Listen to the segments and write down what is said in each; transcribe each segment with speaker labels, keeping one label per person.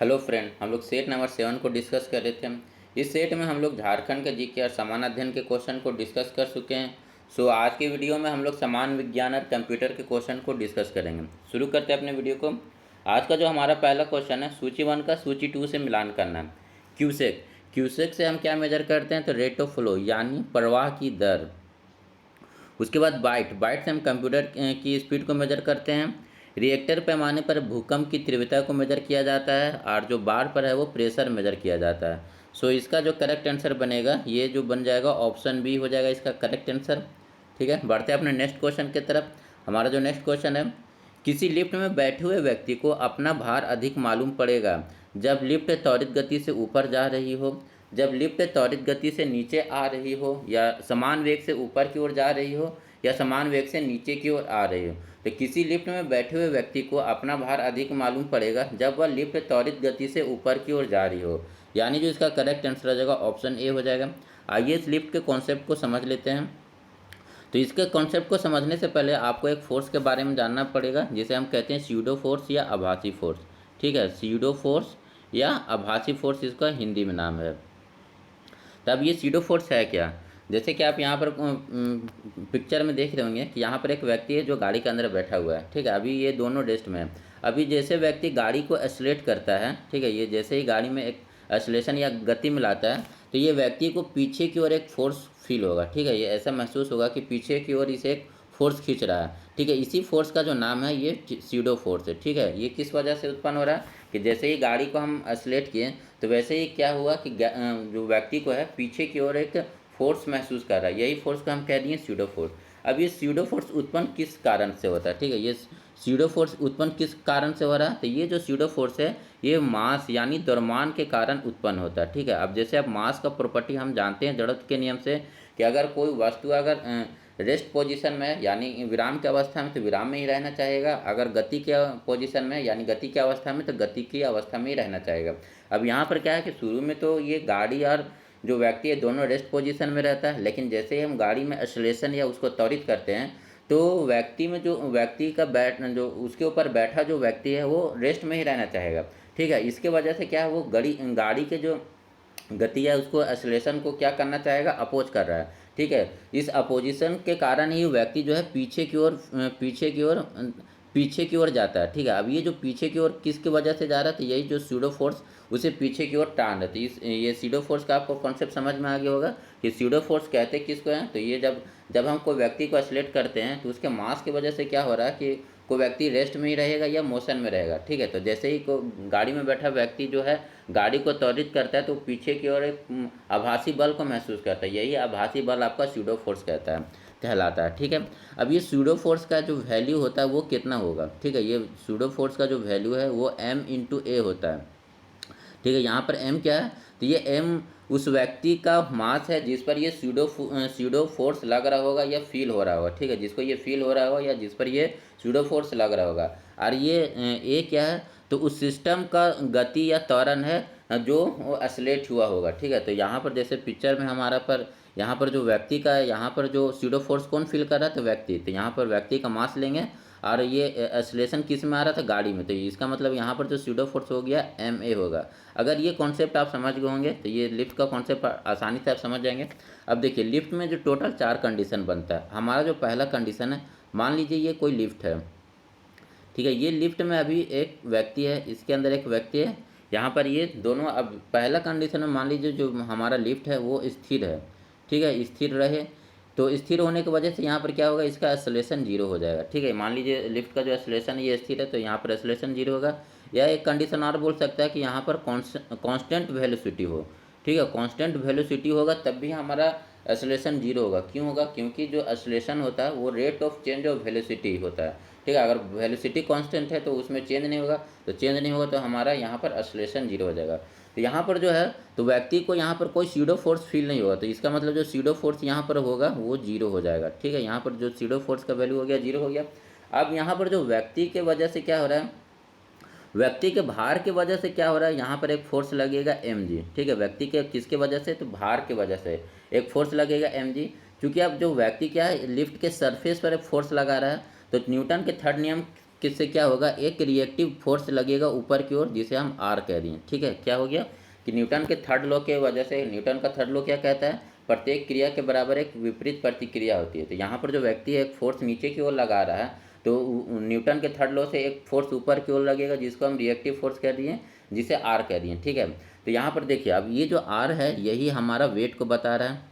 Speaker 1: Hello friend, हम लोग set number 7 को डिस्कस कर रहे थे। इस सेट में हम लोग झारखंड के जीके और समान अध्ययन के क्वेश्चन को डिस्कस कर चुके हैं। आज की वीडियो में हम लोग समान विज्ञान और कंप्यूटर के क्वेश्चन को डिस्कस करेंगे। शुरू करते हैं अपने वीडियो को। आज का जो हमारा पहला क्वेश्चन है, सूची 1 का सूची 2 से मिलान करना है। क्यूसेक क्यूसेक से हम क्या मेजर करते हैं, तो रेट ऑफ फ्लो यानी प्रवाह की दर। उसके बाद बाइट बाइट से हम कंप्यूटर की स्पीड को मेजर करते हैं। रिएक्टर पैमाने पर भूकंप की तीव्रता को मेजर किया जाता है, और जो बार पर है वो प्रेशर मेजर किया जाता है। इसका जो करेक्ट आंसर बनेगा, ये जो बन जाएगा ऑप्शन बी हो जाएगा इसका करेक्ट आंसर। ठीक है, बढ़ते हैं अपने नेक्स्ट क्वेश्चन की तरफ। हमारा जो नेक्स्ट क्वेश्चन है, किसी लिफ्ट में बैठे हुए व्यक्ति को अपना भार अधिक मालूम पड़ेगा जब लिफ्ट त्वरित गति से ऊपर जा रही हो, जब लिफ्ट त्वरित गति से नीचे आ रही हो, या समान वेग से ऊपर की ओर जा रही हो, या समान वेग से नीचे की ओर आ रही हो। तो किसी लिफ्ट में बैठे हुए व्यक्ति को अपना भार अधिक मालूम पड़ेगा जब वह लिफ्ट त्वरित गति से ऊपर की ओर जा रही हो, यानी जो इसका करेक्ट आंसर हो जाएगा ऑप्शन ए हो जाएगा। आइए इस लिफ्ट के कॉन्सेप्ट को समझ लेते हैं। तो इसके कॉन्सेप्ट को समझने से पहले आपको एक फोर्स के बारे में जानना पड़ेगा, जिसे हम कहते हैं स्यूडो फोर्स या आभासी फोर्स। ठीक है, स्यूडो फोर्स या आभासी फोर्स इसका हिंदी में नाम है। तब ये स्यूडो फोर्स है क्या? जैसे कि आप यहाँ पर पिक्चर में देख रहे होंगे कि यहाँ पर एक व्यक्ति है जो गाड़ी के अंदर बैठा हुआ है। ठीक है, अभी ये दोनों रेस्ट में है। अभी जैसे व्यक्ति गाड़ी को एक्सेलरेट करता है, ठीक है, ये जैसे ही गाड़ी में एक एक्सेलरेशन या गति मिलाता है, तो ये व्यक्ति को पीछे की ओर एक फोर्स फील होगा। ठीक है, ये ऐसा महसूस होगा कि पीछे की ओर इसे एक फोर्स खींच रहा है। ठीक है, इसी फोर्स का जो नाम है ये स्यूडो फोर्स है। ठीक है, ये किस वजह से उत्पन्न हो रहा है कि जैसे ही गाड़ी को हम एक्सेलरेट किए, तो वैसे ही क्या हुआ कि जो व्यक्ति को है पीछे की ओर एक फोर्स महसूस कर रहा है। यही फोर्स को हम कह दिए स्यूडो फोर्स। अब ये स्यूडो फोर्स उत्पन्न किस कारण से होता है? ठीक है, ये स्यूडो फोर्स उत्पन्न किस कारण से हो रहा है? तो ये जो स्यूडो फोर्स है ये मास यानी द्रव्यमान के कारण उत्पन्न होता है। ठीक है, अब जैसे अब मास का प्रॉपर्टी हम जानते हैं जड़त्व के नियम से कि अगर कोई वस्तु अगर रेस्ट पोजीशन में यानी विराम की अवस्था में, तो विराम में ही रहना चाहेगा। अगर गति के पोजीशन में यानी गति की अवस्था में, तो गति की अवस्था में ही रहना चाहेगा। अब यहाँ पर क्या है कि शुरू में तो ये गाड़ी और जो व्यक्ति है दोनों रेस्ट पोजीशन में रहता है, लेकिन जैसे ही हम गाड़ी में एक्सेलरेशन या उसको त्वरित करते हैं, तो व्यक्ति में जो व्यक्ति का जो उसके ऊपर बैठा जो व्यक्ति है वो रेस्ट में ही रहना चाहेगा। ठीक है, इसके वजह से क्या है, वो गाड़ी के जो गति है उसको एक्सेलरेशन को क्या करना चाहेगा, अपोज कर रहा है। ठीक है, इस अपोजिशन के कारण ही व्यक्ति जो है पीछे की ओर जाता है। ठीक है, अब ये जो पीछे की ओर किसकी वजह से जा रहा है, तो यही जो स्यूडो फोर्स उसे पीछे की ओर टान रही है। ये स्यूडो फोर्स का आपको कॉन्सेप्ट समझ में आ गया होगा कि स्यूडो फोर्स कहते किसको हैं। तो ये जब हम कोई व्यक्ति को एक्सेलरेट करते हैं, तो उसके मास की वजह से क्या हो रहा है कि कोई व्यक्ति रेस्ट में ही रहेगा या मोशन में रहेगा। ठीक है, तो जैसे ही को गाड़ी में बैठा व्यक्ति जो है गाड़ी को त्वरित करता है, तो पीछे की ओर एक आभासी बल को महसूस करता है। यही आभासी बल आपका स्यूडो फोर्स कहलाता है। ठीक है, अब ये स्यूडो फोर्स का जो वैल्यू होता है वो कितना होगा? ठीक है, ये स्यूडो फोर्स का जो वैल्यू है वो m/a होता है। ठीक है, यहाँ पर m क्या है, तो ये m उस व्यक्ति का मास है जिस पर ये स्यूडो फोर्स लग रहा होगा या फील हो रहा होगा। ठीक है, जिसको ये फील हो रहा होगा या जिस पर ये स्यूडो फोर्स लग रहा होगा। और ये ए क्या है, तो उस सिस्टम का गति या त्वरण है जो एक्सेलरेट हुआ होगा। ठीक है, तो यहाँ पर जैसे पिक्चर में हमारा पर यहाँ पर जो व्यक्ति का है, यहाँ पर जो स्यूडो फोर्स कौन फील कर रहा है, तो व्यक्ति। तो यहाँ पर व्यक्ति का मास लेंगे और ये एक्सेलरेशन किस में आ रहा था, गाड़ी में। तो इसका मतलब यहाँ पर जो स्यूडो फोर्स हो गया ma होगा। अगर ये कॉन्सेप्ट आप समझ गए होंगे तो ये लिफ्ट का कॉन्सेप्ट आसानी से आप समझ जाएंगे। अब देखिए, लिफ्ट में जो टोटल 4 कंडीशन बनता है। हमारा जो पहला कंडीशन है, मान लीजिए ये कोई लिफ्ट है। ठीक है, ये लिफ्ट में अभी एक व्यक्ति है, इसके अंदर एक व्यक्ति है, यहाँ पर ये दोनों। अब पहला कंडीशन में मान लीजिए जो हमारा लिफ्ट है वो स्थिर है। ठीक है, स्थिर रहे, तो स्थिर होने की वजह से यहाँ पर क्या होगा, इसका एक्सेलरेशन 0 हो जाएगा। ठीक है, मान लीजिए लिफ्ट का जो एक्सेलरेशन है ये स्थिर है, तो यहाँ पर एक्सेलरेशन 0 होगा। या एक कंडीशन और बोल सकता है कि यहाँ पर कांस्टेंट वेलोसिटी हो। ठीक है, कांस्टेंट वेलोसिटी होगा तब भी हमारा एक्सेलरेशन 0 होगा। क्यों होगा? क्योंकि जो एक्सेलरेशन होता है वो rate of change of velocity होता है। ठीक है, अगर वेलोसिटी कांस्टेंट है तो उसमें चेंज नहीं होगा, तो चेंज नहीं होगा तो हमारा यहाँ पर एक्सेलरेशन 0 हो जाएगा। तो यहाँ पर जो है, तो व्यक्ति को यहाँ पर कोई स्यूडो फोर्स फील नहीं होगा, तो इसका मतलब जो स्यूडो फोर्स यहाँ पर होगा वो 0 हो जाएगा। ठीक है, यहाँ पर जो स्यूडो फोर्स का वैल्यू हो गया 0 हो गया। अब यहाँ पर जो व्यक्ति के वजह से क्या हो रहा है, व्यक्ति के भार की वजह से क्या हो रहा है, यहाँ पर एक फोर्स लगेगा mg। ठीक है, व्यक्ति के किसके वजह से, तो भार की वजह से एक फोर्स लगेगा mg। क्योंकि अब जो व्यक्ति क्या है लिफ्ट के सरफेस पर एक फोर्स लगा रहा है, तो न्यूटन के थर्ड नियम किससे क्या होगा, एक रिएक्टिव फोर्स लगेगा ऊपर की ओर जिसे हम आर कह दिए। ठीक है, क्या हो गया कि न्यूटन के थर्ड लॉ के वजह से, न्यूटन का थर्ड लॉ क्या कहता है, प्रत्येक क्रिया के बराबर एक विपरीत प्रतिक्रिया होती है। तो यहाँ पर जो व्यक्ति है एक फोर्स नीचे की ओर लगा रहा है, तो न्यूटन के थर्ड लॉ से एक फोर्स ऊपर की ओर लगेगा जिसको हम रिएक्टिव फोर्स कह दिए, जिसे आर कह दिए। ठीक है, तो यहाँ पर देखिए अब ये जो आर है यही हमारा वेट को बता रहा है,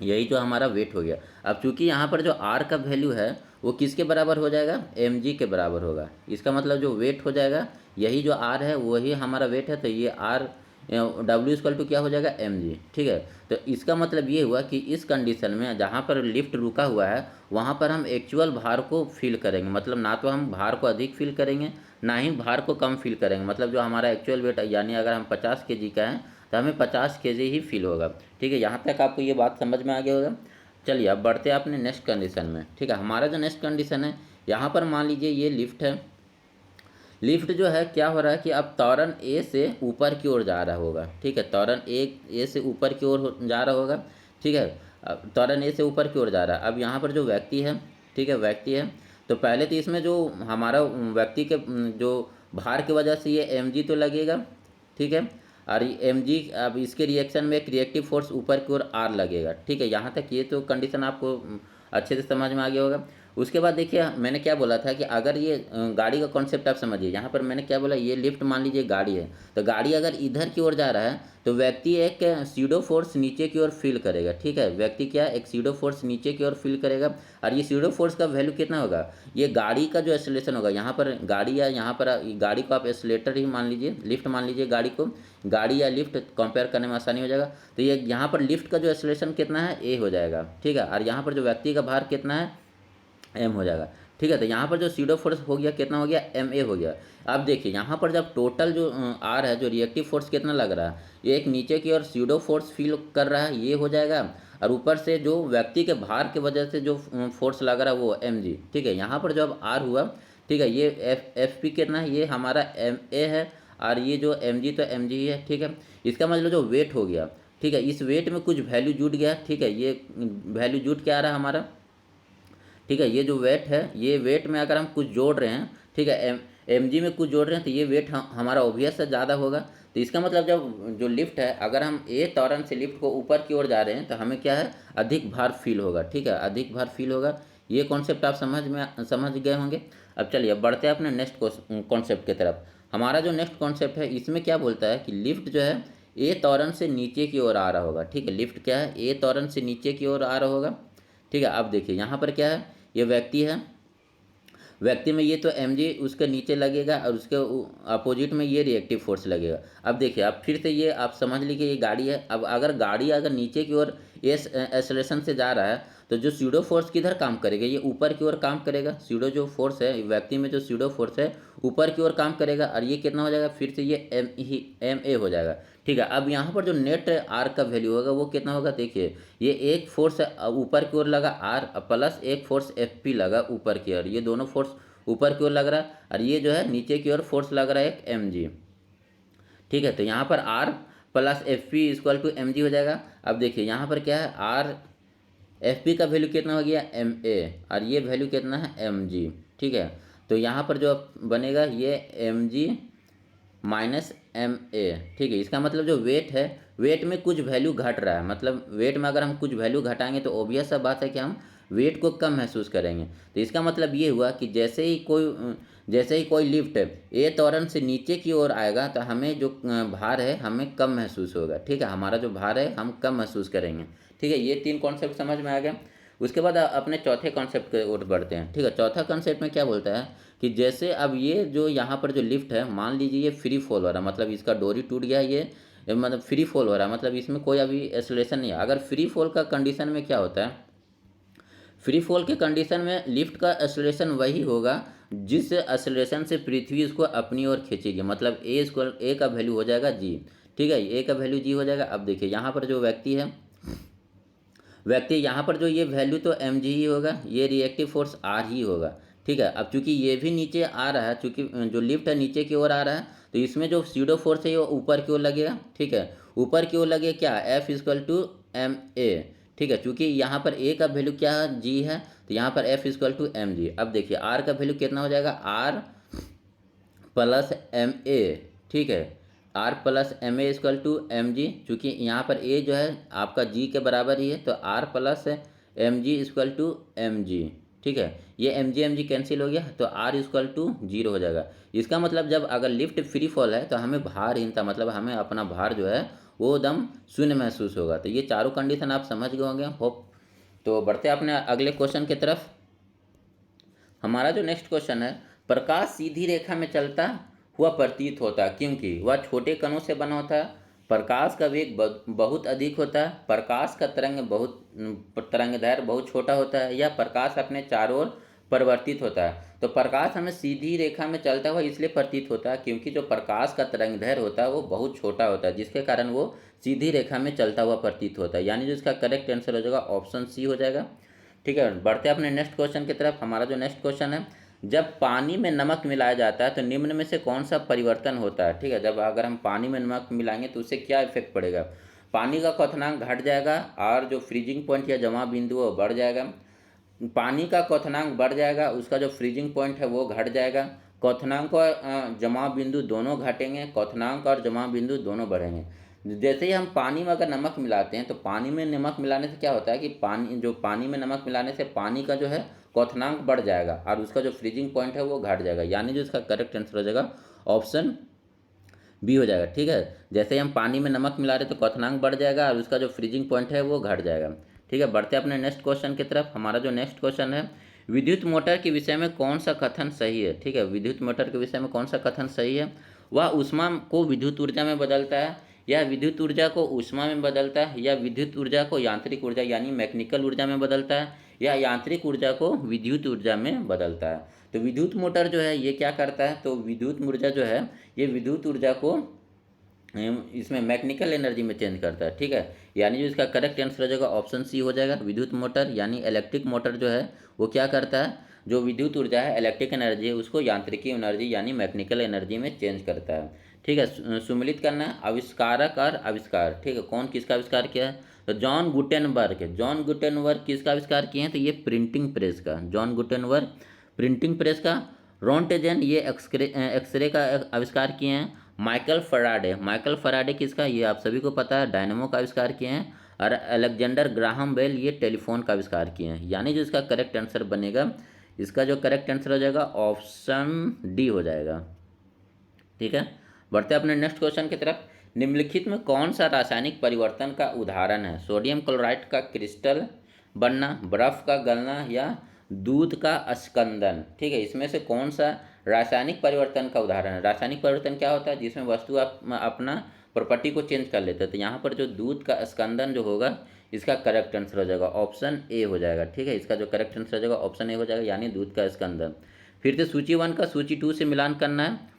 Speaker 1: यही जो हमारा वेट हो गया। अब चूंकि यहाँ पर जो आर का वैल्यू है वो किसके बराबर हो जाएगा, एम जी के बराबर होगा। इसका मतलब जो वेट हो जाएगा, यही जो आर है वही हमारा वेट है, तो ये आर डब्ल्यू इक्वल टू क्या हो जाएगा, एम जी। ठीक है, तो इसका मतलब ये हुआ कि इस कंडीशन में जहाँ पर लिफ्ट रुका हुआ है वहाँ पर हम एक्चुअल भार को फील करेंगे, मतलब ना तो हम भार को अधिक फील करेंगे ना ही भार को कम फील करेंगे। मतलब जो हमारा एक्चुअल वेट यानी अगर हम 50 केजी का है तो हमें 50 केजी ही फील होगा। ठीक है, यहाँ तक आपको ये बात समझ में आ गया होगा। चलिए अब बढ़ते हैं अपने नेक्स्ट कंडीशन में। ठीक है, हमारा जो नेक्स्ट कंडीशन है, यहाँ पर मान लीजिए ये लिफ्ट है। लिफ्ट जो है क्या हो रहा है कि अब त्वरण ए से ऊपर की ओर जा रहा होगा। ठीक है, त्वरण ए से ऊपर की ओर जा रहा होगा। ठीक है, अब त्वरण ए से ऊपर की ओर जा रहा है। अब यहाँ पर जो व्यक्ति है, ठीक है व्यक्ति है, तो पहले तो इसमें जो हमारा व्यक्ति के जो भार की वजह से ये एम जी तो लगेगा। ठीक है, और एम जी अब इसके रिएक्शन में एक रिएक्टिव फोर्स ऊपर की ओर आर लगेगा। ठीक है, यहाँ तक ये तो कंडीशन आपको अच्छे से समझ में आ गया होगा। उसके बाद देखिए मैंने क्या बोला था कि अगर ये गाड़ी का कॉन्सेप्ट आप समझिए, यहाँ पर मैंने क्या बोला, ये लिफ्ट मान लीजिए गाड़ी है, तो गाड़ी अगर इधर की ओर जा रहा है तो व्यक्ति एक सीडो फोर्स नीचे की ओर फील करेगा। ठीक है, व्यक्ति क्या एक सीडो फोर्स नीचे की ओर फील करेगा, और ये सीडो फोर्स का वैल्यू कितना होगा, ये गाड़ी का जो एक्सेलरेशन होगा, यहाँ पर गाड़ी या यहाँ पर गाड़ी को आप एक्सेलेरेटर ही मान लीजिए, लिफ्ट मान लीजिए गाड़ी को, गाड़ी या लिफ्ट कंपेयर करने में आसानी हो जाएगा। तो ये यहाँ पर लिफ्ट का जो एक्सेलरेशन कितना है, ए हो जाएगा। ठीक है, और यहाँ पर जो व्यक्ति का भार कितना है, एम हो जाएगा। ठीक है, तो यहाँ पर जो सीडो फोर्स हो गया कितना हो गया, एम ए हो गया। अब देखिए यहाँ पर जब टोटल जो आर है, जो रिएक्टिव फोर्स कितना लग रहा है, ये एक नीचे की ओर सीडो फोर्स फील कर रहा है, ये हो जाएगा, और ऊपर से जो व्यक्ति के भार की वजह से जो फोर्स लग रहा है वो एम जी। ठीक है, यहाँ पर जब आर हुआ, ठीक है, ये एफ पी कितना है, ये हमारा एम ए है, और ये जो एम जी तो एम जी है। ठीक है, इसका मतलब जो वेट हो गया, ठीक है, इस वेट में कुछ वैल्यू जुट गया। ठीक है, ये वैल्यू जुट के आ रहा है हमारा। ठीक है, ये जो वेट है, ये वेट में अगर हम कुछ जोड़ रहे हैं, ठीक है, एम जी में कुछ जोड़ रहे हैं, तो ये वेट हमारा ओबियस से ज़्यादा होगा। तो इसका मतलब जब जो लिफ्ट है, अगर हम ए त्वरण से लिफ्ट को ऊपर की ओर जा रहे हैं तो हमें क्या है, अधिक भार फील होगा। ठीक है, अधिक भार फील होगा। ये कॉन्सेप्ट आप समझ गए होंगे। अब चलिए बढ़ते हैं अपने नेक्स्ट कॉन्सेप्ट की तरफ। हमारा जो नेक्स्ट कॉन्सेप्ट है इसमें क्या बोलता है कि लिफ्ट जो है ए त्वरण से नीचे की ओर आ रहा होगा। ठीक है, लिफ्ट क्या है, ए त्वरण से नीचे की ओर आ रहा होगा। ठीक है, अब देखिए यहाँ पर क्या है, ये व्यक्ति है, व्यक्ति में ये तो एम जी उसके नीचे लगेगा और उसके अपोजिट में ये रिएक्टिव फोर्स लगेगा। अब देखिए अब फिर से ये आप समझ लीजिए ये गाड़ी है। अब अगर गाड़ी अगर नीचे की ओर एक्सेलरेशन से जा रहा है तो जो सीडो फोर्स किधर काम करेगा, ये ऊपर की ओर काम करेगा। सीडो जो फोर्स है व्यक्ति में, जो सीडो फोर्स है ऊपर की ओर काम करेगा, और ये कितना हो जाएगा, फिर से ये एम ए हो जाएगा। ठीक है, अब यहाँ पर जो नेट आर का वैल्यू होगा वो कितना होगा, देखिए ये एक फोर्स ऊपर की ओर लगा आर, प्लस एक फोर्स एफ पी लगा ऊपर की ओर, ये दोनों फोर्स ऊपर की ओर लग रहा है, और ये जो है नीचे की ओर फोर्स लग रहा है एक एम जी। ठीक है, तो यहाँ पर r plus f p equal to m g हो जाएगा। अब देखिए यहाँ पर क्या है, आर एफ पी का वैल्यू कितना हो गया, एम ए, और ये वैल्यू कितना है, एम जी। ठीक है, तो यहाँ पर जो बनेगा ये m g minus m a. ठीक है, इसका मतलब जो वेट है, वेट में कुछ वैल्यू घट रहा है, मतलब वेट में अगर हम कुछ वैल्यू घटाएंगे तो ऑब्वियस सा बात है कि हम वेट को कम महसूस करेंगे। तो इसका मतलब ये हुआ कि जैसे ही कोई लिफ्ट ए त्वरण से नीचे की ओर आएगा तो हमें जो भार है हमें कम महसूस होगा। ठीक है, हमारा जो भार है हम कम महसूस करेंगे। ठीक है, ये तीन कॉन्सेप्ट समझ में आ गया। उसके बाद अपने चौथे कॉन्सेप्ट की ओर बढ़ते हैं। ठीक है, चौथा कॉन्सेप्ट में क्या बोलता है कि जैसे अब ये जो यहाँ पर जो लिफ्ट है, मान लीजिए ये फ्री फॉल हो रहा है, मतलब इसका डोरी टूट गया, ये मतलब फ्री फॉल हो रहा है, मतलब इसमें कोई अभी एक्सेलरेशन नहीं है। अगर फ्री फॉल का कंडीशन में क्या होता है, फ्री फॉल के कंडीशन में लिफ्ट का एक्सेलरेशन वही होगा जिस एक्सेलरेशन से पृथ्वी इसको अपनी ओर खींचेगी, मतलब ए का वैल्यू हो जाएगा जी। ठीक है, ए का वैल्यू जी हो जाएगा। अब देखिए यहाँ पर जो व्यक्ति यहाँ पर जो ये वैल्यू तो एम जी ही होगा, ये रिएक्टिव फोर्स आर ही होगा। ठीक है, अब चूंकि ये भी नीचे आ रहा है, चूंकि जो लिफ्ट है नीचे की ओर आ रहा है, तो इसमें जो सीडो फोर्स है वो ऊपर की ओर लगेगा। ठीक है, ऊपर की ओर लगेगा क्या, f equal to m a. ठीक है, चूंकि यहाँ पर ए का वैल्यू क्या है, जी है, तो तो यहाँ पर F इक्वल टू mg। अब देखिए R का वैल्यू कितना हो जाएगा, R प्लस ma, ठीक है, R plus ma equal to mg। चूँकि यहाँ पर A जो है आपका G के बराबर ही है, तो R plus mg equal to mg, ठीक है। ये mg कैंसिल हो गया, तो R इक्वल टू 0 हो जाएगा। इसका मतलब जब अगर लिफ्ट फ्री फॉल है तो हमें भारहीनता, मतलब हमें अपना भार जो है वो एकदम शून्य महसूस होगा। तो ये चारों कंडीशन आप समझ गए होंगे, होप। तो बढ़ते हैं अपने अगले क्वेश्चन की तरफ। हमारा जो नेक्स्ट क्वेश्चन है, प्रकाश सीधी रेखा में चलता हुआ प्रतीत होता है क्योंकि वह छोटे कणों से बना होता है, प्रकाश का वेग बहुत अधिक होता है, प्रकाश का तरंगदैर्घ्य बहुत छोटा होता है, या प्रकाश अपने चारों ओर परिवर्तित होता है। तो प्रकाश हमें सीधी रेखा में चलता हुआ इसलिए प्रतीत होता है क्योंकि जो प्रकाश का तरंगदैर्घ्य होता है वो बहुत छोटा होता है, जिसके कारण वो सीधी रेखा में चलता हुआ प्रतीत होता है। यानी जो इसका करेक्ट आंसर हो जाएगा ऑप्शन सी हो जाएगा, ठीक है। बढ़ते हैं अपने नेक्स्ट क्वेश्चन की तरफ। हमारा जो नेक्स्ट क्वेश्चन है, जब पानी में नमक मिलाया जाता है तो निम्न में से कौन सा परिवर्तन होता है, ठीक है। जब अगर हम पानी में नमक मिलाएंगे तो उससे क्या इफेक्ट पड़ेगा, पानी का क्वथनांक घट जाएगा और जो फ्रीजिंग पॉइंट या जमा बिंदु वो बढ़ जाएगा। पानी का क्वथनांक बढ़ जाएगा, उसका जो फ्रीजिंग पॉइंट है वो घट जाएगा। क्वथनांक और जमा बिंदु दोनों घटेंगे, क्वथनांक और जमा बिंदु दोनों बढ़ेंगे। जैसे ही हम पानी में अगर नमक मिलाते हैं तो पानी में नमक मिलाने से क्या होता है कि पानी में नमक मिलाने से पानी का जो है क्वथनांक बढ़ जाएगा और उसका जो फ्रीजिंग पॉइंट है वो घट जाएगा। यानी जो इसका करेक्ट आंसर हो जाएगा ऑप्शन बी हो जाएगा, ठीक है। जैसे ही हम पानी में नमक मिला रहे तो क्वथनांक बढ़ जाएगा और उसका जो फ्रीजिंग पॉइंट है वो घट जाएगा, ठीक है। बढ़ते हैं अपने नेक्स्ट क्वेश्चन की तरफ। हमारा जो नेक्स्ट क्वेश्चन है, विद्युत मोटर के विषय में कौन सा कथन सही है, ठीक है। विद्युत मोटर के विषय में कौन सा कथन सही है, वह ऊष्मा को विद्युत ऊर्जा में बदलता है, या विद्युत ऊर्जा को ऊष्मा में बदलता है, या विद्युत ऊर्जा को यांत्रिक ऊर्जा यानी मैकेनिकल ऊर्जा में बदलता है, या यांत्रिक ऊर्जा को विद्युत ऊर्जा में बदलता है। तो विद्युत मोटर जो है ये क्या करता है, तो विद्युत ऊर्जा जो है ये विद्युत ऊर्जा को इसमें मैकेनिकल एनर्जी में चेंज करता है, ठीक है। यानी जो इसका करेक्ट आंसर हो जाएगा ऑप्शन सी हो जाएगा। विद्युत मोटर यानी इलेक्ट्रिक मोटर जो है वो क्या करता है, जो विद्युत ऊर्जा है इलेक्ट्रिक एनर्जी है उसको यांत्रिकी एनर्जी यानी मैकेनिकल एनर्जी में चेंज करता है, ठीक है। सुमिलित करना है आविष्कारक और आविष्कार, ठीक है। कौन किसका आविष्कार किया है, तो जॉन गुटेनबर्ग। जॉन गुटेनबर्ग किसका आविष्कार किए हैं, तो ये प्रिंटिंग प्रेस का, जॉन गुटेनबर्ग प्रिंटिंग प्रेस का। रोंटेजन ये एक्सरे का आविष्कार किए हैं। माइकल फराडे, माइकल फराडे किसका, ये आप सभी को पता है, डायनेमो का आविष्कार किए हैं। और अलेक्जेंडर ग्राहम बेल ये टेलीफोन का आविष्कार किए हैं। यानी जो इसका करेक्ट आंसर बनेगा, इसका जो करेक्ट आंसर हो जाएगा ऑप्शन डी हो जाएगा, ठीक है। बढ़ते हैं अपने नेक्स्ट क्वेश्चन की तरफ। निम्नलिखित में कौन सा रासायनिक परिवर्तन का उदाहरण है, सोडियम क्लोराइड का क्रिस्टल बनना, बर्फ का गलना, या दूध का अस्कंदन, ठीक है। इसमें से कौन सा रासायनिक परिवर्तन का उदाहरण है। रासायनिक परिवर्तन क्या होता है, जिसमें वस्तु अपना प्रॉपर्टी को चेंज कर लेते हैं। तो यहाँ पर जो दूध का स्कंदन जो होगा इसका करेक्ट आंसर हो जाएगा ऑप्शन ए हो जाएगा, ठीक है। इसका जो करेक्ट आंसर हो जाएगा ऑप्शन ए हो जाएगा, यानी दूध का स्कंदन। फिर से सूची 1 का सूची 2 से मिलान करना है।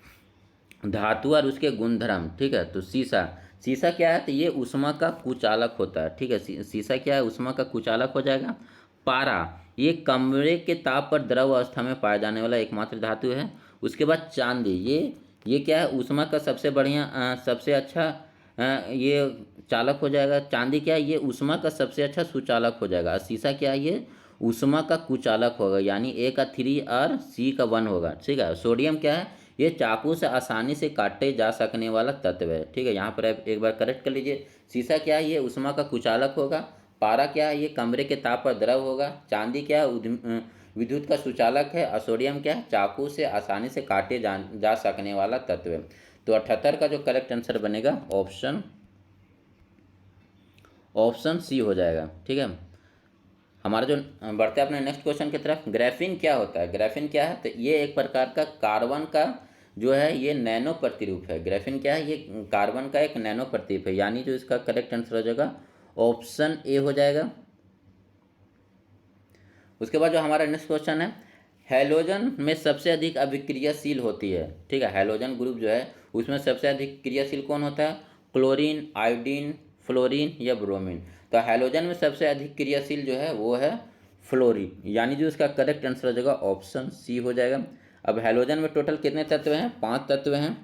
Speaker 1: धातु और उसके गुणधर्म, ठीक है। तो शीशा, शीशा क्या है, तो ये ऊष्मा का कुचालक होता है, ठीक है। शीशा क्या है, ऊष्मा का कुचालक हो जाएगा। पारा, ये कमरे के ताप पर द्रव अवस्था में पाया जाने वाला एकमात्र धातु है। उसके बाद चांदी, ये क्या है, ऊष्मा का सबसे बढ़िया सबसे अच्छा ये चालक हो जाएगा। चांदी क्या है, ये ऊष्मा का सबसे अच्छा सुचालक हो जाएगा। शीशा क्या है, ये ऊष्मा का कुचालक होगा, यानी ए का 3 और सी का 1 होगा, ठीक है। सोडियम क्या है, ये चाकू से आसानी से काटे जा सकने वाला तत्व है, ठीक है। यहाँ पर आप एक बार करेक्ट कर लीजिए। शीशा क्या है, ये ऊष्मा का कुचालक होगा। पारा क्या है, ये कमरे के ताप पर द्रव होगा। चांदी क्या है, विद्युत का सुचालक है। और सोडियम क्या है, चाकू से आसानी से काटे जा सकने वाला तत्व है। तो 78 का जो करेक्ट आंसर बनेगा ऑप्शन सी हो जाएगा, ठीक है। हमारा जो बढ़ते हैं अपने नेक्स्ट क्वेश्चन की तरफ। ग्राफीन क्या होता है, ग्राफीन क्या है, तो ये एक प्रकार का कार्बन का जो है ये नैनो प्रतिरूप है। ग्राफीन क्या है, ये कार्बन का एक नैनो प्रतिरूप है, यानी जो इसका करेक्ट आंसर हो जाएगा ऑप्शन ए हो जाएगा। उसके बाद जो हमारा नेक्स्ट क्वेश्चन है, हैलोजन में सबसे अधिक अभिक्रियाशील होती है, ठीक है। हैलोजन ग्रुप जो है उसमें सबसे अधिक क्रियाशील कौन होता है, क्लोरीन, आयोडीन, फ्लोरीन या ब्रोमीन। तो हैलोजन में सबसे अधिक क्रियाशील जो है वो है फ्लोरीन, यानी जो इसका करेक्ट आंसर हो जाएगा ऑप्शन सी हो जाएगा। अब हैलोजन में टोटल कितने तत्व हैं, 5 तत्व हैं।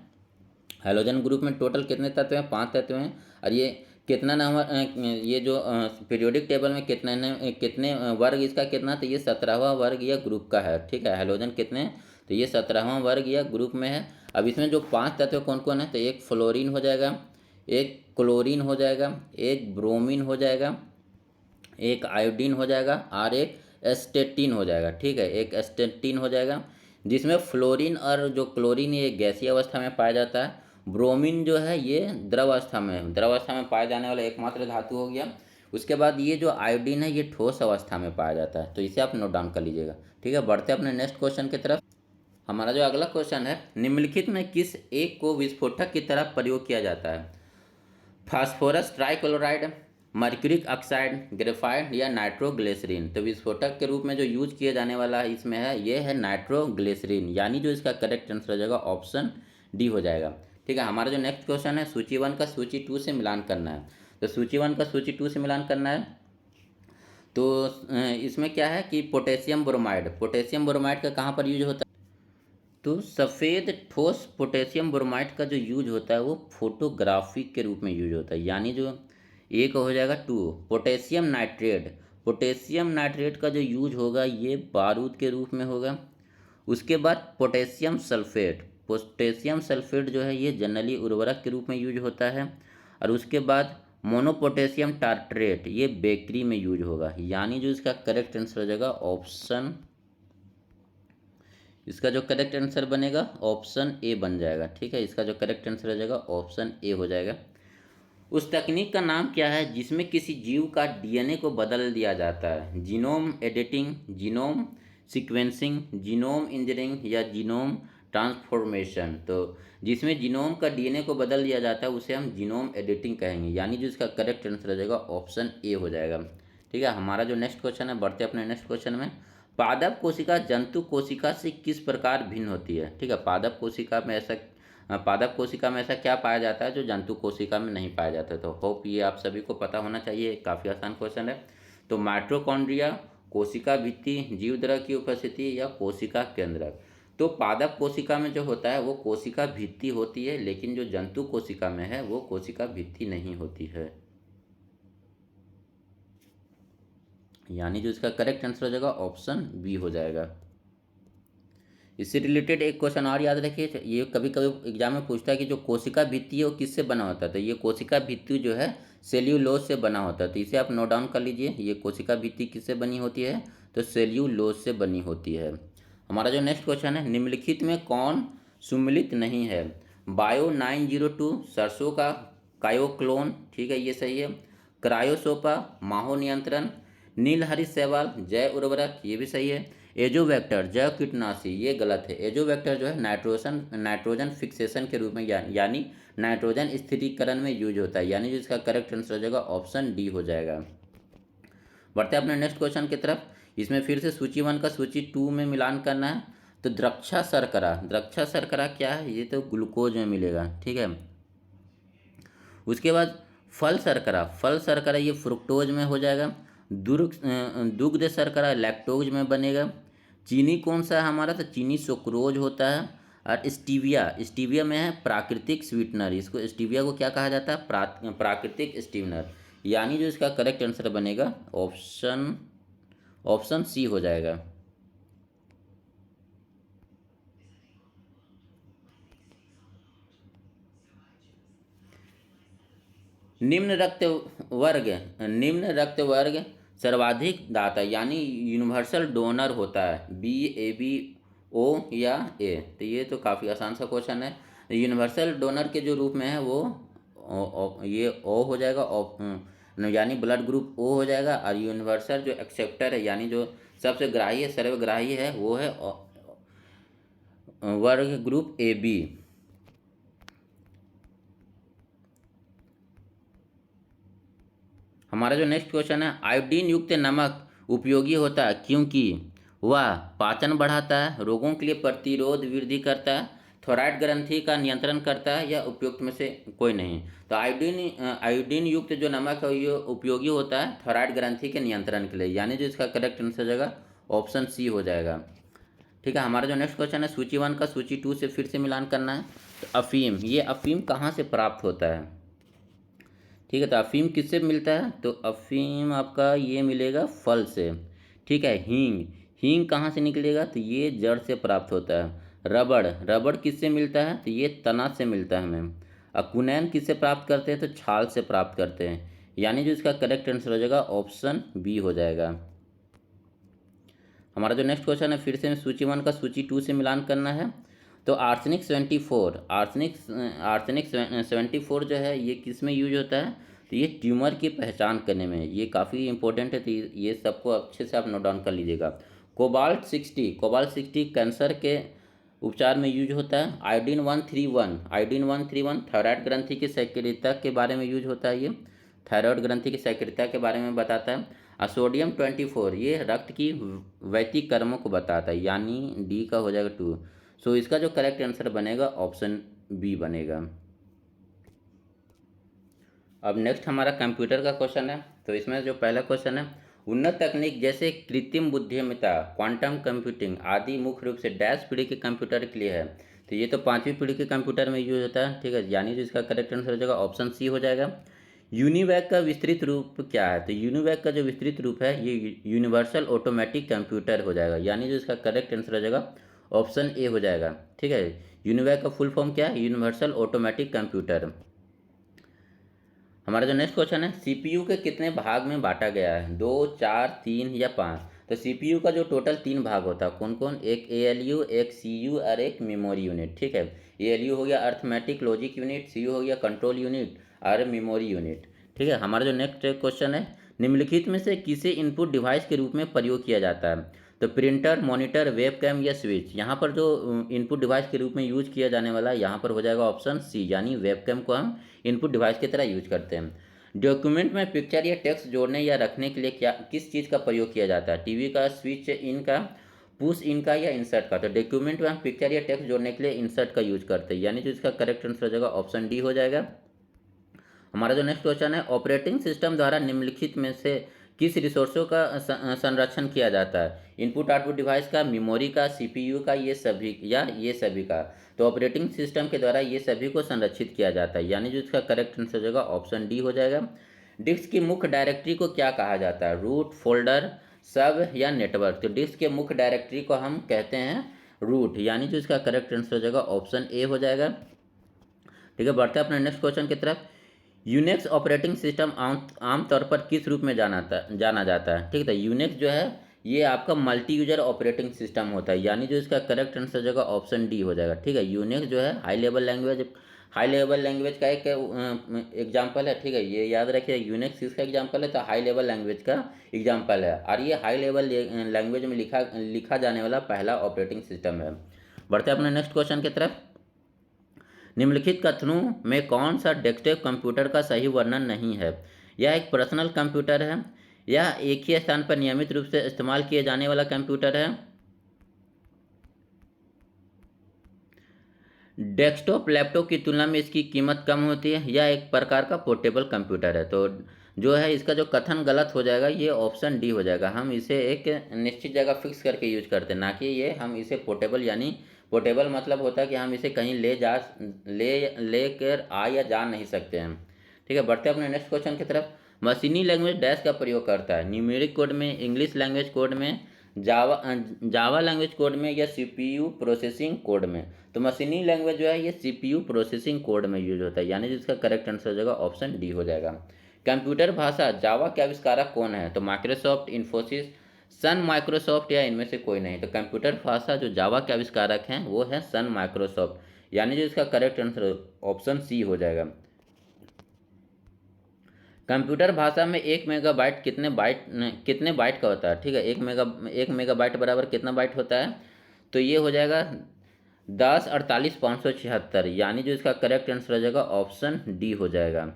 Speaker 1: हैलोजन ग्रुप में टोटल कितने तत्व हैं, 5 तत्व हैं। और ये कितना नंबर ये जो पीरियोडिक टेबल में कितने वर्ग इसका कितना, तो ये 17वां वर्ग या ग्रुप का है। ठीक है, हैलोजन कितने, तो ये 17वां वर्ग या ग्रुप में है। अब इसमें जो 5 तत्व कौन कौन है, तो एक फ्लोरीन हो जाएगा, एक क्लोरीन हो जाएगा, एक ब्रोमीन हो जाएगा, एक आयोडीन हो जाएगा और एक एस्टेटिन हो जाएगा। ठीक है, एक एस्टेटिन हो जाएगा, जिसमें फ्लोरीन और जो क्लोरीन ये गैसीय अवस्था में पाया जाता है। ब्रोमीन जो है ये द्रव अवस्था में पाया जाने वाला एकमात्र धातु हो गया। उसके बाद ये जो आयोडीन है ये ठोस अवस्था में पाया जाता है, तो इसे आप नोट डाउन कर लीजिएगा। ठीक है, बढ़ते हैं अपने नेक्स्ट क्वेश्चन की तरफ। हमारा जो अगला क्वेश्चन है, निम्नलिखित में किस एक को विस्फोटक की तरह प्रयोग किया जाता है? Phosphorus trichloride, mercuric oxide, graphite या नाइट्रोग्लिसरीन। तो विस्फोटक के रूप में जो यूज किया जाने वाला है इसमें है, ये है नाइट्रोग्लिसरीन, यानी जो इसका करेक्ट आंसर हो जाएगा ऑप्शन डी हो जाएगा। ठीक है, हमारा जो नेक्स्ट क्वेश्चन है, सूची 1 का सूची 2 से मिलान करना है। तो सूची 1 का सूची 2 से मिलान करना है, तो इसमें क्या है कि पोटेशियम ब्रोमाइड का कहाँ पर यूज होता है, तो सफ़ेद ठोस पोटेशियम ब्रोमाइड का जो यूज होता है वो फोटोग्राफी के रूप में यूज होता है, यानी जो एक हो जाएगा 2। पोटेशियम नाइट्रेट का जो यूज होगा ये बारूद के रूप में होगा। उसके बाद पोटेशियम सल्फेट जो है ये जनरली उर्वरक के रूप में यूज होता है। और उसके बाद मोनोपोटेशियम टार्ट्रेट ये बेकरी में यूज होगा, यानी जो इसका करेक्ट आंसर हो जाएगा ऑप्शन, इसका जो करेक्ट आंसर बनेगा ऑप्शन ए बन जाएगा। ठीक है, इसका जो करेक्ट आंसर हो जाएगा ऑप्शन ए हो जाएगा। उस तकनीक का नाम क्या है जिसमें किसी जीव का डीएनए को बदल दिया जाता है? Genome editing, genome sequencing, genome engineering या जीनोम ट्रांसफॉर्मेशन। तो जिसमें जीनोम का डीएनए को बदल दिया जाता है उसे हम जीनोम एडिटिंग कहेंगे, यानी जो इसका करेक्ट आंसर हो जाएगा ऑप्शन ए हो जाएगा। ठीक है, हमारा जो नेक्स्ट क्वेश्चन है, बढ़ते अपने नेक्स्ट क्वेश्चन में। पादप कोशिका जंतु कोशिका से किस प्रकार भिन्न होती है? ठीक है, पादप कोशिका में ऐसा क्या पाया जाता है जो जंतु कोशिका में नहीं पाया जाता? तो होप ये आप सभी को पता होना चाहिए, काफ़ी आसान क्वेश्चन है। तो माइटोकॉन्ड्रिया, कोशिका भित्ति, जीवद्रव की उपस्थिति या कोशिका केंद्रक। तो पादप कोशिका में जो होता है वो कोशिका भित्ति होती है, लेकिन जो जंतु कोशिका में है वो कोशिका भित्ति नहीं होती है, यानी जो इसका करेक्ट आंसर हो जाएगा ऑप्शन बी हो जाएगा। इससे रिलेटेड एक क्वेश्चन और याद रखिए, ये कभी कभी एग्जाम में पूछता है कि जो कोशिका भित्ति है वो किससे बना होता है? तो ये कोशिका भित्ति जो है सेल्यूलोज से बना होता है, तो इसे आप नोट डाउन कर लीजिए। ये कोशिका भित्ति किससे बनी होती है? तो सेल्यूलोज से बनी होती है। हमारा जो नेक्स्ट क्वेश्चन है, निम्नलिखित में कौन सुमिलित नहीं है? बायो 902 सरसों का कायोक्लोन, ठीक है ये सही है। क्रायोसोपा माहो नियंत्रण, नीलहरी शैवाल जैव उर्वरक, ये भी सही है। एजोवेक्टर जैव कीटनाशी, ये गलत है। एजोवेक्टर जो है नाइट्रोजन फिक्सेशन के रूप में यानी नाइट्रोजन स्थिरीकरण में यूज होता है, यानी जो इसका करेक्ट आंसर हो जाएगा ऑप्शन डी हो जाएगा। बढ़ते हैं अपने नेक्स्ट क्वेश्चन की तरफ। इसमें फिर से सूची 1 का सूची 2 में मिलान करना है। तो द्रक्षा शर्करा क्या है? ये तो ग्लूकोज में मिलेगा, ठीक है। उसके बाद फल शर्करा ये फ्रुक्टोज में हो जाएगा। दुग्ध शर्करा लैक्टोज में बनेगा। चीनी कौन सा है हमारा? तो चीनी सुक्रोज होता है। और स्टीविया में है प्राकृतिक स्वीटनर, इसको स्टीविया को क्या कहा जाता है? प्राकृतिक स्टीवनर, यानी जो इसका करेक्ट आंसर बनेगा ऑप्शन सी हो जाएगा। निम्न रक्त वर्ग सर्वाधिक दाता यानी यूनिवर्सल डोनर होता है? बी, ए, बी, ओ या ए? तो ये तो काफ़ी आसान सा क्वेश्चन है। यूनिवर्सल डोनर के जो रूप में है वो ये ओ हो जाएगा, यानी ब्लड ग्रुप ओ हो जाएगा। और यूनिवर्सल जो एक्सेप्टर है यानी जो सबसे ग्राही है, सर्वग्राही है, वो है वर्ग ग्रुप ए बी। हमारा जो नेक्स्ट क्वेश्चन है, आयोडीन युक्त नमक उपयोगी होता है क्योंकि वह पाचन बढ़ाता है, रोगों के लिए प्रतिरोध वृद्धि करता है, थोराइड ग्रंथि का नियंत्रण करता है, या उपयुक्त में से कोई नहीं? तो आयोडीन युक्त जो नमक है ये उपयोगी होता है थोराइड ग्रंथि के नियंत्रण के लिए, यानी जो इसका करेक्ट आंसर हो जाएगा ऑप्शन सी हो जाएगा। ठीक है, हमारा जो नेक्स्ट क्वेश्चन है, सूची 1 का सूची 2 से फिर से मिलान करना है। तो अफीम कहाँ से प्राप्त होता है? ठीक है। तो अफीम किससे मिलता है? तो अफीम आपका ये मिलेगा फल से। ठीक है। हींग, हींग कहाँ से निकलेगा? तो ये जड़ से प्राप्त होता है। रबड़, रबड़ किससे मिलता है? तो ये तना से मिलता है हमें। अकुनैन किससे प्राप्त करते हैं? तो छाल से प्राप्त करते हैं। यानी जो इसका करेक्ट आंसर हो जाएगा ऑप्शन बी हो जाएगा। हमारा जो नेक्स्ट क्वेश्चन है, फिर से सूची 1 का सूची 2 से मिलान करना है। तो आर्सेनिक 74, आर्सेनिक 74 जो है ये किस में यूज होता है? तो ये ट्यूमर की पहचान करने में, ये काफ़ी इंपॉर्टेंट है, तो ये सबको अच्छे से आप नोट डाउन कर लीजिएगा। कोबाल्ट 60, कोबाल्ट 60 कैंसर के उपचार में यूज होता है। आयोडीन 131, आयोडीन 131 थायराइड ग्रंथि की सक्रियता के बारे में यूज होता है। ये थायराइड ग्रंथि की सक्रियता के बारे में बताता है। और सोडियम 24 ये रक्त की वैतिकर्मों को बताता है, यानी डी का हो जाएगा 2। सो इसका जो करेक्ट आंसर बनेगा ऑप्शन बी बनेगा। अब नेक्स्ट हमारा कंप्यूटर का क्वेश्चन है। तो इसमें जो पहला क्वेश्चन है, उन्नत तकनीक जैसे कृत्रिम बुद्धिमत्ता, क्वांटम कंप्यूटिंग आदि मुख्य रूप से डैश पीढ़ी के कंप्यूटर के लिए है। तो ये तो 5वीं पीढ़ी के कंप्यूटर में यूज होता है। ठीक है। यानी जो इसका करेक्ट आंसर हो जाएगा ऑप्शन सी हो जाएगा। यूनिवैक का विस्तृत रूप क्या है? तो यूनिवैक का जो विस्तृत रूप है ये यूनिवर्सल ऑटोमेटिक कंप्यूटर हो जाएगा। यानी जो इसका करेक्ट आंसर हो जाएगा ऑप्शन ए हो जाएगा। ठीक है। यूनिवैक का फुल फॉर्म क्या है? Universal automatic computer. हमारा जो नेक्स्ट क्वेश्चन है, सीपीयू के कितने भाग में बांटा गया है? 2, 4, 3 या 5? तो सीपीयू का जो टोटल 3 भाग होता है, कौन कौन? एक एएलयू, एक सीयू और एक मेमोरी यूनिट। ठीक है। एएलयू हो गया अर्थमेटिक लॉजिक यूनिट, सीयू हो गया कंट्रोल यूनिट और मेमोरी यूनिट। ठीक है। हमारा जो नेक्स्ट क्वेश्चन है, निम्नलिखित में से किसे इनपुट डिवाइस के रूप में प्रयोग किया जाता है? तो प्रिंटर, मॉनिटर, वेबकैम या स्विच? यहाँ पर जो इनपुट डिवाइस के रूप में यूज किया जाने वाला है, यहाँ पर हो जाएगा ऑप्शन सी, यानी वेबकैम को हम इनपुट डिवाइस की तरह यूज करते हैं। डॉक्यूमेंट में पिक्चर या टेक्स्ट जोड़ने या रखने के लिए क्या किस चीज़ का प्रयोग किया जाता है? टीवी का, स्विच इन का, पुश इन का या इंसर्ट का? तो डॉक्यूमेंट में हम पिक्चर या टेक्स्ट जोड़ने के लिए इंसर्ट का यूज करते हैं, यानी जो इसका करेक्ट आंसर हो जाएगा ऑप्शन डी हो जाएगा। हमारा जो नेक्स्ट क्वेश्चन है, ऑपरेटिंग सिस्टम द्वारा निम्नलिखित में से किस रिसोर्सों का संरक्षण किया जाता है? इनपुट आउटपुट डिवाइस का, मेमोरी का, सीपीयू का, ये सभी या ये सभी का? तो ऑपरेटिंग सिस्टम के द्वारा ये सभी को संरक्षित किया जाता है, यानी जो इसका करेक्ट आंसर हो जाएगा ऑप्शन डी हो जाएगा। डिस्क की मुख्य डायरेक्टरी को क्या कहा जाता है? रूट, फोल्डर, सब या नेटवर्क? तो डिस्क के मुख्य डायरेक्टरी को हम कहते हैं रूट, यानी जो इसका करेक्ट आंसर हो जाएगा ऑप्शन ए हो जाएगा। ठीक है। बढ़ते हैं अपने नेक्स्ट क्वेश्चन की तरफ। यूनिक्स ऑपरेटिंग सिस्टम आमतौर पर किस रूप में जाना जाता है? ठीक है। यूनिक्स जो है ये आपका मल्टी यूजर ऑपरेटिंग सिस्टम होता है, यानी जो इसका करेक्ट आंसर जगह ऑप्शन डी हो जाएगा। ठीक है। यूनिक्स जो है हाई लेवल लैंग्वेज का एक एग्जाम्पल है। ठीक है। ये याद रखिए, यूनिक्स किसका एग्जाम्पल है? तो हाई लेवल लैंग्वेज का एग्जाम्पल है, और ये हाई लेवल लैंग्वेज में लिखा जाने वाला पहला ऑपरेटिंग सिस्टम है। बढ़ते हैं अपने नेक्स्ट क्वेश्चन की तरफ। निम्नलिखित कथनों में कौन सा डेस्कटॉप कंप्यूटर का सही वर्णन नहीं है? यह एक पर्सनल कंप्यूटर है, यह एक ही स्थान पर नियमित रूप से इस्तेमाल किए जाने वाला कंप्यूटर है, डेस्कटॉप लैपटॉप की तुलना में इसकी कीमत कम होती है, यह एक प्रकार का पोर्टेबल कंप्यूटर है। तो जो है इसका जो कथन गलत हो जाएगा, ये ऑप्शन डी हो जाएगा। हम इसे एक निश्चित जगह फिक्स करके यूज करते हैं, ना कि ये हम इसे पोर्टेबल, यानी पोर्टेबल मतलब होता है कि हम इसे कहीं ले कर आ या जा नहीं सकते हैं। ठीक है। बढ़ते हैं अपने नेक्स्ट क्वेश्चन की तरफ। मशीनी लैंग्वेज डैश का प्रयोग करता है? न्यूमेरिक कोड में, इंग्लिश लैंग्वेज कोड में, जावा लैंग्वेज कोड में या सीपीयू प्रोसेसिंग कोड में? तो मशीनी लैंग्वेज जो है ये सीपीयू प्रोसेसिंग कोड में यूज होता है, यानी जिसका करेक्ट आंसर हो जाएगा ऑप्शन डी हो जाएगा। कंप्यूटर भाषा जावा के आविष्कारक कौन है? तो माइक्रोसॉफ्ट, इन्फोसिस, सन माइक्रोसॉफ्ट या इनमें से कोई नहीं? तो कंप्यूटर भाषा जो जावा के आविष्कारक हैं वो है सन माइक्रोसॉफ्ट, यानी जो इसका करेक्ट आंसर ऑप्शन सी हो जाएगा। कंप्यूटर भाषा में 1 मेगाबाइट कितने बाइट का होता है? ठीक है। 1 मेगाबाइट बराबर कितना बाइट होता है? तो ये हो जाएगा 10 48 576, यानी जो इसका करेक्ट आंसर हो जाएगा ऑप्शन डी हो जाएगा।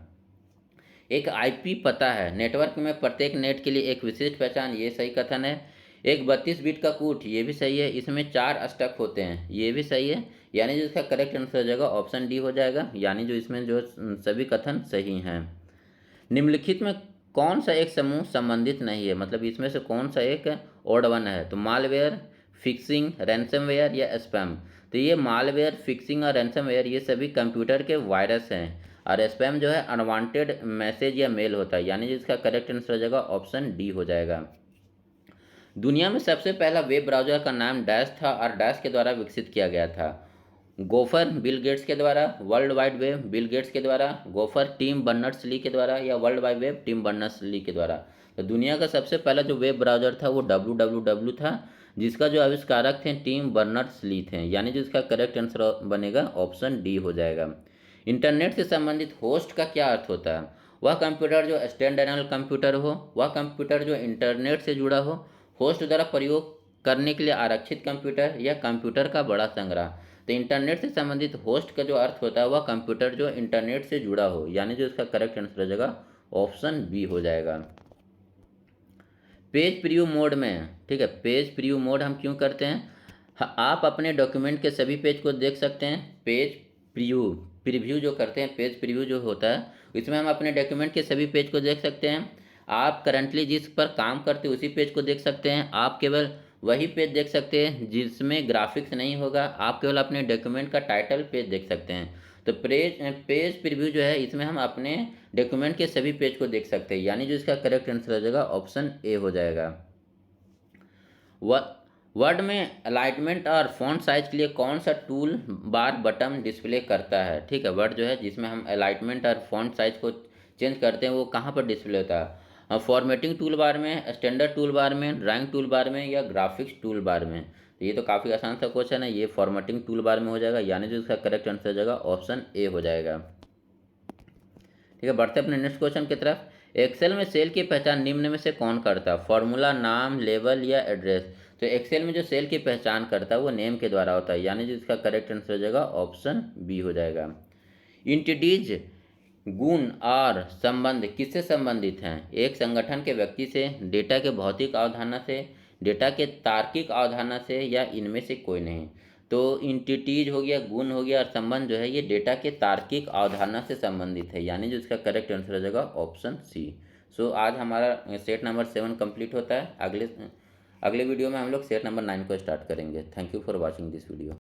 Speaker 1: एक आईपी पता है, नेटवर्क में प्रत्येक नेट के लिए एक विशिष्ट पहचान, ये सही कथन है। एक 32 बिट का कूट, ये भी सही है। इसमें 4 अष्टक होते हैं, ये भी सही है, यानी जो इसका करेक्ट आंसर हो जाएगा ऑप्शन डी हो जाएगा, यानी जो इसमें जो सभी कथन सही हैं। निम्नलिखित में कौन सा एक समूह संबंधित नहीं है? मतलब इसमें से कौन सा एक ऑड वन है? तो मालवेयर, फिक्सिंग, रैंसमवेयर या स्पैम? तो ये मालवेयर, फिक्सिंग और रैंसमवेयर ये सभी कंप्यूटर के वायरस हैं, और स्पैम जो है अनवांटेड मैसेज या मेल होता है, यानी जिसका करेक्ट आंसर हो जाएगा ऑप्शन डी हो जाएगा। दुनिया में सबसे पहला वेब ब्राउज़र का नाम डैश था और डैश के द्वारा विकसित किया गया था। गोफर बिल गेट्स के द्वारा, World Wide Web Bill Gates के द्वारा, गोफर टिम बर्नर्स ली के द्वारा, या World Wide Web Tim Berners Lee के द्वारा। तो दुनिया का सबसे पहला जो वेब ब्राउज़र था वो www था, जिसका जो आविष्कारक थे टिम बर्नर्स ली थे, यानी जो इसका करेक्ट आंसर बनेगा ऑप्शन डी हो जाएगा। इंटरनेट से संबंधित होस्ट का क्या अर्थ होता है? वह कंप्यूटर जो स्टैंडर्ड कंप्यूटर हो, वह कंप्यूटर जो इंटरनेट से जुड़ा हो, होस्ट द्वारा प्रयोग करने के लिए आरक्षित कंप्यूटर, या कंप्यूटर का बड़ा संग्रह। तो इंटरनेट से संबंधित होस्ट का जो अर्थ होता है वह कंप्यूटर जो इंटरनेट से जुड़ा हो, यानी जो इसका करेक्ट आंसर हो जाएगा ऑप्शन बी हो जाएगा। पेज प्रीव्यू मोड में, ठीक है, पेज प्रीव्यू मोड हम क्यों करते हैं? आप अपने डॉक्यूमेंट के सभी पेज को देख सकते हैं। पेज प्रीव्यू प्रीव्यू जो करते हैं, पेज प्रीव्यू जो होता है, इसमें हम अपने डॉक्यूमेंट के सभी पेज को देख सकते हैं। आप करंटली जिस पर काम करते हैं उसी पेज को देख सकते हैं। आप केवल वही पेज देख सकते हैं जिसमें ग्राफिक्स नहीं होगा। आप केवल अपने डॉक्यूमेंट का टाइटल पेज देख सकते हैं। तो पेज प्रीव्यू जो है, इसमें हम अपने डॉक्यूमेंट के सभी पेज को देख सकते हैं, यानी जो इसका करेक्ट आंसर हो जाएगा ऑप्शन ए हो जाएगा। वर्ड में अलाइनमेंट और फॉन्ट साइज के लिए कौन सा टूल बार बटन डिस्प्ले करता है? ठीक है, वर्ड जो है जिसमें हम अलाइनमेंट और फॉन्ट साइज को चेंज करते हैं वो कहाँ पर डिस्प्ले होता है? फॉर्मेटिंग टूल बार में, स्टैंडर्ड टूल बार में, ड्राइंग टूल बार में, या ग्राफिक्स टूल बार में? तो ये तो काफ़ी आसान सा क्वेश्चन है, ये फॉर्मेटिंग टूल बार में हो जाएगा, यानी जो इसका करेक्ट आंसर हो जाएगा ऑप्शन ए हो जाएगा। ठीक है, बढ़ते अपने नेक्स्ट क्वेश्चन की तरफ। एक्सेल में सेल की पहचान निम्न में से कौन करता है? फॉर्मूला, नाम, लेवल, या एड्रेस? तो एक्सेल में जो सेल की पहचान करता है वो नेम के द्वारा होता है, यानी जो इसका करेक्ट आंसर हो जाएगा ऑप्शन बी हो जाएगा। इंटिटीज गुण और संबंध किससे संबंधित हैं? एक संगठन के व्यक्ति से, डेटा के भौतिक अवधारणा से, डेटा के तार्किक अवधारणा से, या इनमें से कोई नहीं? तो इंटिटीज हो गया, गुण हो गया, और संबंध जो है ये डेटा के तार्किक अवधारणा से संबंधित है, यानी जो इसका करेक्ट आंसर हो जाएगा ऑप्शन सी। सो आज हमारा सेट नंबर 7 कंप्लीट होता है। अगले वीडियो में हम लोग सेट नंबर 9 को स्टार्ट करेंगे। Thank you for watching this video.